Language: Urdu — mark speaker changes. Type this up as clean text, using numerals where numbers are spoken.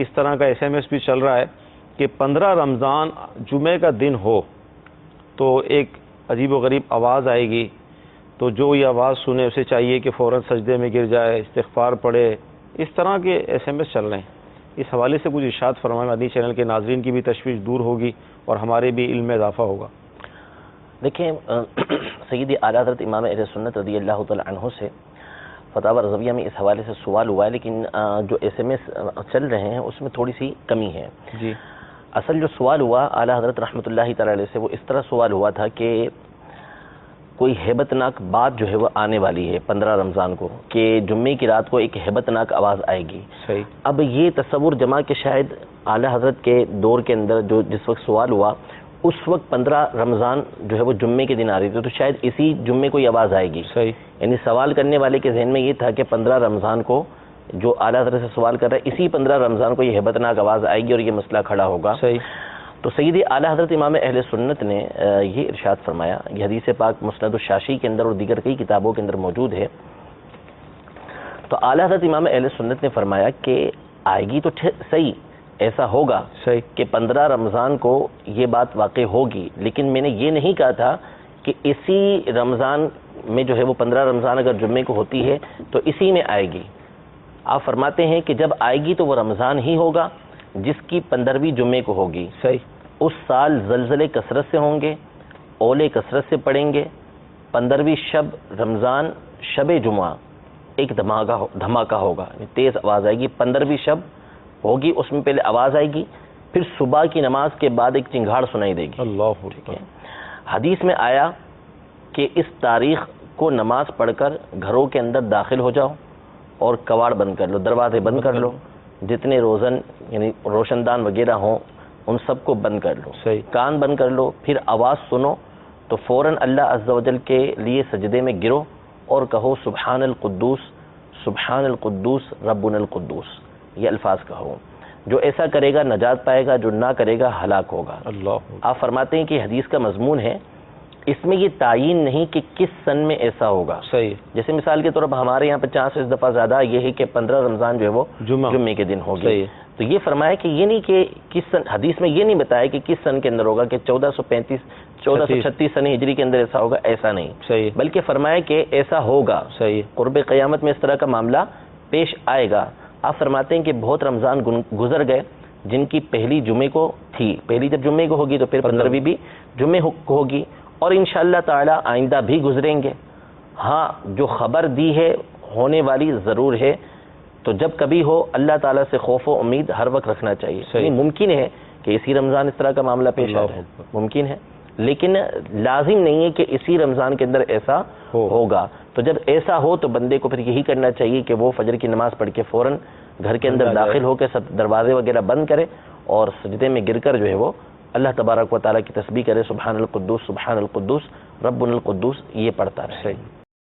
Speaker 1: اس طرح کا SMS بھی چل رہا ہے کہ 15 رمضان جمعے کا دن ہو تو ایک عجیب و غریب آواز آئے گی، تو جو یہ آواز سنے اسے چاہیے کہ فوراً سجدے میں گر جائے، استغفار پڑھے. اس طرح کے SMS چل رہے ہیں. اس حوالے سے کچھ ارشاد فرمائیں، مدنی چینل کے ناظرین کی بھی تشویش دور ہوگی اور ہمارے بھی علم میں اضافہ ہوگا.
Speaker 2: دیکھیں سیدی اعلیٰ حضرت امام اہل سنت رضی اللہ تعالی عنہ سے فتاوی رضویہ میں اس حوالے سے سوال ہوا ہے، لیکن جو SMS چل رہے ہیں اس میں تھوڑی سی کمی ہے.
Speaker 1: جی،
Speaker 2: اصل جو سوال ہوا اعلیٰ حضرت رحمۃ اللہ تعالی علیہ سے، وہ اس طرح سوال ہوا تھا کہ کوئی ہیبت ناک بات جو ہے وہ آنے والی ہے 15 رمضان کو، کہ جمعے کی رات کو ایک ہیبت ناک آواز آئے گی.
Speaker 1: صحیح.
Speaker 2: اب یہ تصور جمع کہ شاید اعلیٰ حضرت کے دور کے اندر جس وقت سوال ہوا اس وقت 15 رمضان جو ہے وہ جمعے کے دن آ رہی تھی، تو شاید اسی جمعے کو یہ آواز آئے گی.
Speaker 1: صحیح.
Speaker 2: یعنی سوال کرنے والے کے ذہن میں یہ تھا کہ 15 رمضان کو جو اعلیٰ حضرت سے سوال کر رہا ہے اسی 15 رمضان کو یہ ہیبت ناک آواز آئے گی اور یہ مسئلہ کھڑا ہوگا.
Speaker 1: صحیح.
Speaker 2: تو سیدی اعلیٰ حضرت امام اہل سنت نے یہ ارشاد فرمایا، یہ حدیث پاک مسند الشاشی کے اندر اور دیگر کئی کتابوں کے اندر موجود ہے. تو اعلیٰ حضرت امام اہل سنت نے فرمایا کہ آئے گی تو صحیح، ایسا ہوگا
Speaker 1: صحیح
Speaker 2: کہ 15 رمضان کو یہ بات واقع ہوگی، لیکن میں نے یہ نہیں کہا تھا کہ اسی رمضان میں جو ہے وہ 15 رمضان اگر جمعے کو ہوتی ہے تو اسی میں آئے گی. آپ فرماتے ہیں کہ جب آئے گی تو وہ رمضان ہی ہوگا جس کی 15ویں جمعے کو ہوگی.
Speaker 1: صحیح.
Speaker 2: اس سال زلزلے کثرت سے ہوں گے، اولے کثرت سے پڑیں گے. 15ویں شب رمضان شب جمعہ ایک دھماکہ ہوگا، تیز آواز آئے گی. 15ویں شب ہوگی، اس میں پہلے آواز آئے گی، پھر صبح کی نماز کے بعد ایک چنگھاڑ سنائی دے گی.
Speaker 1: اللہ.
Speaker 2: حدیث میں آیا کہ اس تاریخ کو نماز پڑھ کر گھروں کے اندر داخل ہو جاؤ اور کواڑ بند کر لو، دروازے بند کر لو، جتنے روزن یعنی روشن دان وغیرہ ہوں ان سب کو بند کر لو.
Speaker 1: صحیح.
Speaker 2: کان بند کر لو، پھر آواز سنو تو فوراً اللہ عز و جل کے لیے سجدے میں گرو اور کہو سبحان القدوس سبحان القدوس ربنا القدوس. یہ الفاظ کہو. جو ایسا کرے گا نجات پائے گا، جو نہ کرے گا ہلاک ہوگا.
Speaker 1: اللہ.
Speaker 2: آپ فرماتے ہیں کہ حدیث کا مضمون ہے، اس میں یہ تعین نہیں کہ کس سن میں ایسا ہوگا.
Speaker 1: صحیح.
Speaker 2: جیسے مثال کے طور پر ہمارے یہاں 50 دفعہ زیادہ یہ ہے کہ 15 رمضان جو ہے وہ جمعے کے دن ہوگی.
Speaker 1: صحیح.
Speaker 2: تو یہ فرمایا کہ یہ نہیں کہ کس سن، حدیث میں یہ نہیں بتایا کہ کس سن کے اندر ہوگا، کہ 1436 سن ہجری کے اندر ایسا ہوگا، ایسا نہیں.
Speaker 1: صحیح.
Speaker 2: بلکہ فرمایا کہ ایسا ہوگا.
Speaker 1: صحیح.
Speaker 2: قرب قیامت میں اس طرح کا معاملہ پیش آئے گا. آپ فرماتے ہیں کہ بہت رمضان گزر گئے جن کی پہلی جمعے کو تھی، پہلی جب جمعے کو ہوگی تو پھر 15ویں بھی جمعے کو ہوگی، اور انشاءاللہ تعالی آئندہ بھی گزریں گے. ہاں جو خبر دی ہے ہونے والی ضرور ہے، تو جب کبھی ہو اللہ تعالیٰ سے خوف و امید ہر وقت رکھنا چاہیے. یعنی ممکن ہے کہ اسی رمضان اس طرح کا معاملہ پیش آ جائے، ممکن ہے، لیکن لازم نہیں ہے کہ اسی رمضان کے اندر ایسا ہوگا. تو جب ایسا ہو تو بندے کو پھر یہی کرنا چاہیے کہ وہ فجر کی نماز پڑھ کے فوراً گھر کے اندر داخل ہو کے سب دروازے وغیرہ بند کرے اور سجدے میں گر کر جو ہے وہ اللہ تبارک و تعالیٰ کی تسبیح کرے، سبحان القدوس سبحان القدوس ربنا القدوس، یہ پڑھتا رہے.